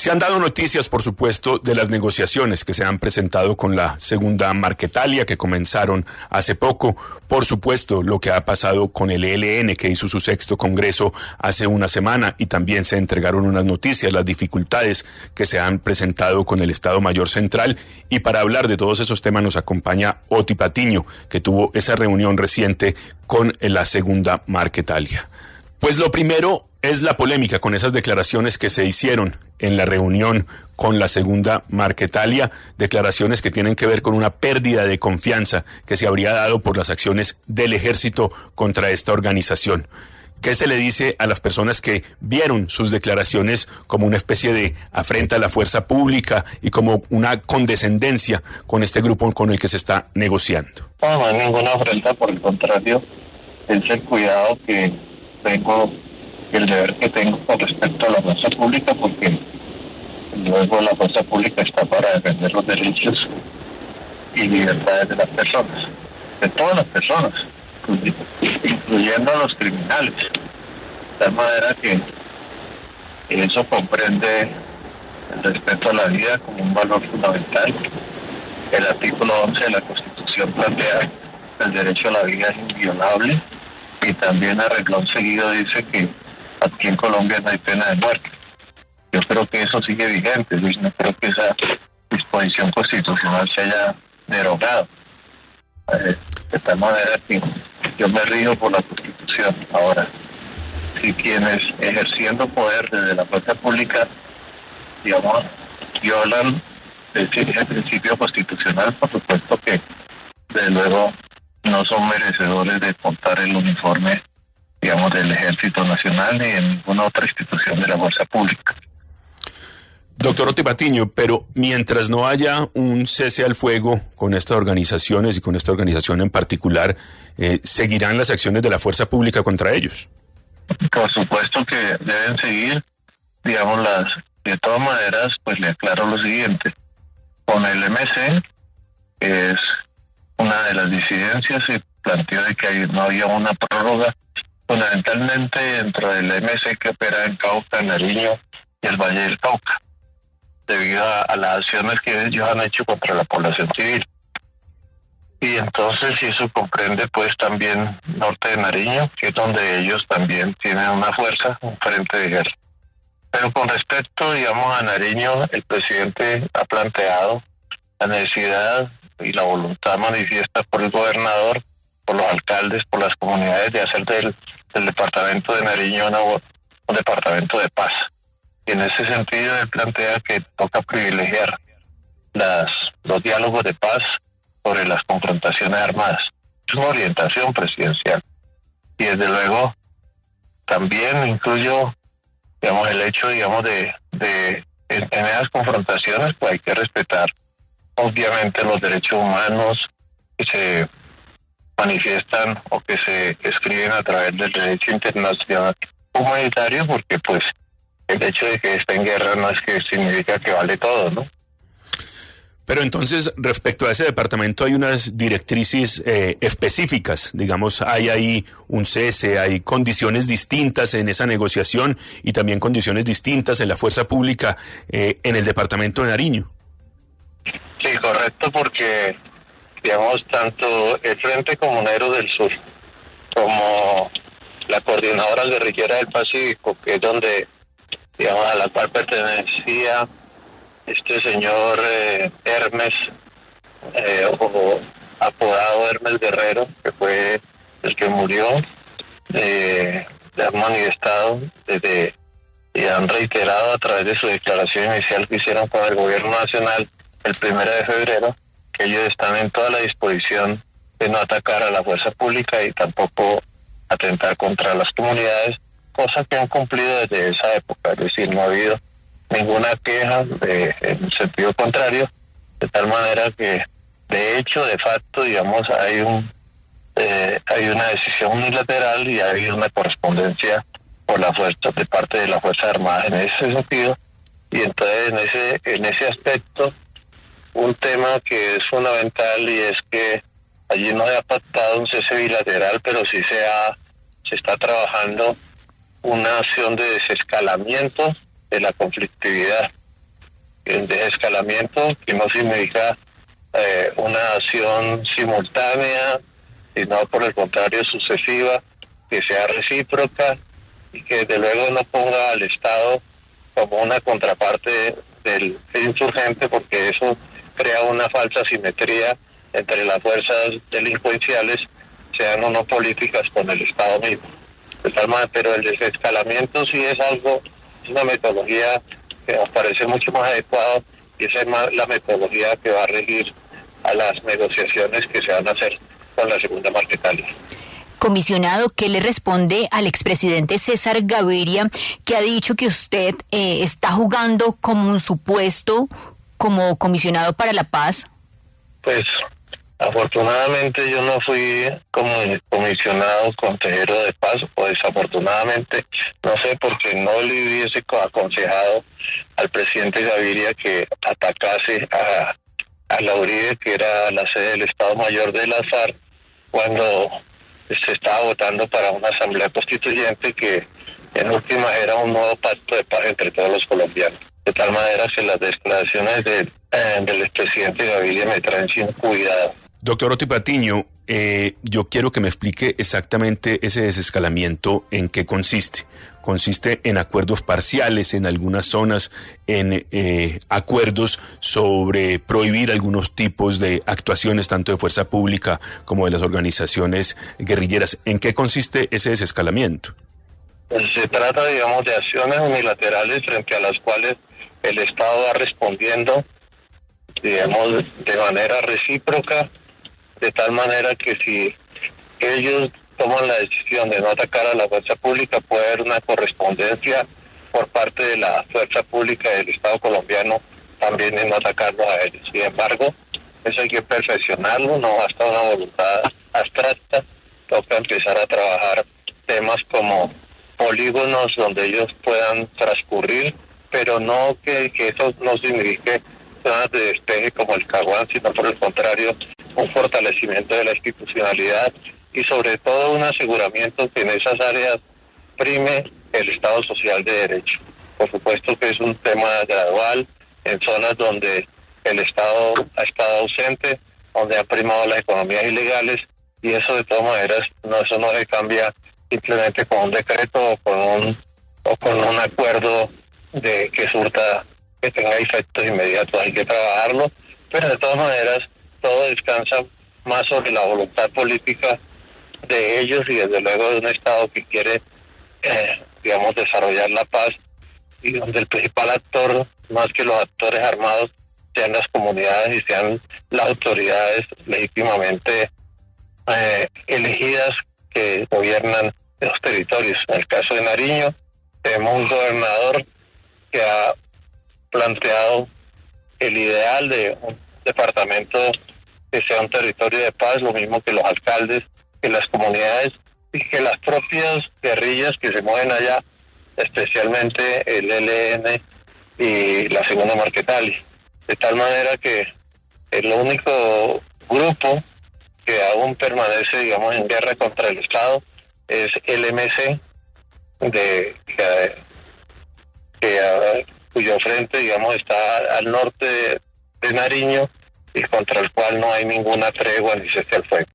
Se han dado noticias, por supuesto, de las negociaciones que se han presentado con la segunda Marquetalia, que comenzaron hace poco. Por supuesto, lo que ha pasado con el ELN, que hizo su sexto congreso hace una semana, y también se entregaron unas noticias, las dificultades que se han presentado con el Estado Mayor Central. Y para hablar de todos esos temas nos acompaña Oti Patiño, que tuvo esa reunión reciente con la segunda Marquetalia. Pues lo primero es la polémica con esas declaraciones que se hicieron en la reunión con la segunda Marquetalia, declaraciones que tienen que ver con una pérdida de confianza que se habría dado por las acciones del ejército contra esta organización. ¿Qué se le dice a las personas que vieron sus declaraciones como una especie de afrenta a la fuerza pública y como una condescendencia con este grupo con el que se está negociando? No hay ninguna afrenta, por el contrario, es el cuidado que tengo, el deber que tengo con respecto a la fuerza pública, porque luego la fuerza pública está para defender los derechos y libertades de las personas, de todas las personas, incluyendo a los criminales, de tal manera que eso comprende el respeto a la vida como un valor fundamental. El artículo 11 de la Constitución plantea el derecho a la vida es inviolable, y también a renglón seguido dice que aquí en Colombia no hay pena de muerte. Yo creo que eso sigue vigente, Luis. No creo que esa disposición constitucional se haya derogado. De tal manera que yo me rijo por la Constitución. Ahora, si quienes ejerciendo poder desde la fuerza pública, digamos, violan ese principio constitucional, por supuesto que, desde luego, no son merecedores de portar el uniforme, digamos, del Ejército Nacional ni de ninguna otra institución de la fuerza pública. Doctor Oti Patiño, pero mientras no haya un cese al fuego con estas organizaciones y con esta organización en particular, ¿seguirán las acciones de la fuerza pública contra ellos? Por supuesto que deben seguir, digamos, de todas maneras, pues le aclaro lo siguiente. Con el MC, que es una de las disidencias, se planteó de que no había una prórroga, fundamentalmente dentro del MC que opera en Cauca, Nariño y el Valle del Cauca, debido a las acciones que ellos han hecho contra la población civil. Y entonces eso comprende pues también norte de Nariño, que es donde ellos también tienen una fuerza, un frente de guerra. Pero con respecto, digamos, a Nariño, el presidente ha planteado la necesidad y la voluntad manifiesta por el gobernador, por los alcaldes, por las comunidades, de hacer del departamento de Nariño un departamento de paz. Y en ese sentido él plantea que toca privilegiar los diálogos de paz sobre las confrontaciones armadas. Es una orientación presidencial. Y desde luego también incluyo, digamos, el hecho, digamos, en esas confrontaciones pues hay que respetar obviamente los derechos humanos que se manifiestan o que se escriben a través del derecho internacional humanitario, porque pues el hecho de que esté en guerra no es que significa que vale todo, ¿no? Pero entonces, respecto a ese departamento, hay unas directrices específicas, digamos, hay ahí un cese, hay condiciones distintas en esa negociación y también condiciones distintas en la fuerza pública en el departamento de Nariño. Sí, correcto, porque, digamos, tanto el Frente Comunero del Sur como la Coordinadora Guerrillera del Pacífico, que es donde, digamos, a la cual pertenecía este señor Hermes, o apodado Hermes Guerrero, que fue el que murió, han manifestado y han reiterado a través de su declaración inicial que hicieron con el gobierno nacional el 1 de febrero, que ellos están en toda la disposición de no atacar a la fuerza pública y tampoco atentar contra las comunidades, cosa que han cumplido desde esa época, es decir, no ha habido ninguna queja en el sentido contrario, de tal manera que, de hecho, de facto, digamos, hay una decisión unilateral y hay una correspondencia por la fuerza, de parte de las Fuerzas Armadas en ese sentido, y entonces en ese aspecto, un tema que es fundamental y es que allí no se ha pactado un cese bilateral, pero sí se está trabajando una acción de desescalamiento de la conflictividad. el desescalamiento, que no significa una acción simultánea, sino por el contrario sucesiva, que sea recíproca y que desde luego no ponga al Estado como una contraparte del insurgente, porque eso crea una falsa simetría entre las fuerzas delincuenciales, sean o no políticas, con el Estado mismo. De tal manera, pero el desescalamiento sí es algo, es una metodología que nos parece mucho más adecuado, y esa es la metodología que va a regir a las negociaciones que se van a hacer con la segunda Marquetalia. Comisionado, ¿qué le responde al expresidente César Gaviria, que ha dicho que usted está jugando como un supuesto como comisionado para la paz? Pues afortunadamente yo no fui como comisionado consejero de paz, o desafortunadamente, no sé, porque no le hubiese aconsejado al presidente Gaviria que atacase a la Uribe, que era la sede del Estado Mayor de las FARC, cuando se estaba votando para una asamblea constituyente que en última era un nuevo pacto de paz entre todos los colombianos. De tal manera que las declaraciones del expresidente Gaviria me traen sin cuidado. Doctor Oti Patiño, yo quiero que me explique exactamente ese desescalamiento, en qué consiste. ¿Consiste en acuerdos parciales en algunas zonas, en acuerdos sobre prohibir algunos tipos de actuaciones, tanto de fuerza pública como de las organizaciones guerrilleras? ¿En qué consiste ese desescalamiento? Pues se trata, digamos, de acciones unilaterales frente a las cuales el Estado va respondiendo, digamos, de manera recíproca, de tal manera que si ellos toman la decisión de no atacar a la fuerza pública, puede haber una correspondencia por parte de la fuerza pública del Estado colombiano también en no atacarlos a ellos. Sin embargo, eso hay que perfeccionarlo, no basta una voluntad abstracta, toca empezar a trabajar temas como polígonos donde ellos puedan transcurrir, pero no que eso no signifique zonas de despeje como el Caguán, sino por el contrario, un fortalecimiento de la institucionalidad y sobre todo un aseguramiento que en esas áreas prime el Estado social de derecho. Por supuesto que es un tema gradual en zonas donde el Estado ha estado ausente, donde han primado las economías ilegales, y eso de todas maneras eso no se cambia simplemente con un decreto o con un acuerdo de que tenga efectos inmediatos. Hay que trabajarlo, pero de todas maneras todo descansa más sobre la voluntad política de ellos y desde luego de un Estado que quiere, digamos, desarrollar la paz, y donde el principal actor, más que los actores armados, sean las comunidades y sean las autoridades legítimamente elegidas que gobiernan los territorios. En el caso de Nariño, tenemos un gobernador que ha planteado el ideal de un departamento que sea un territorio de paz, lo mismo que los alcaldes, que las comunidades y que las propias guerrillas que se mueven allá, especialmente el ELN y la segunda Marquetalia. De tal manera que el único grupo que aún permanece, digamos, en guerra contra el Estado es el MC, cuyo frente, digamos, está al norte de Nariño y contra el cual no hay ninguna tregua ni cese al fuego.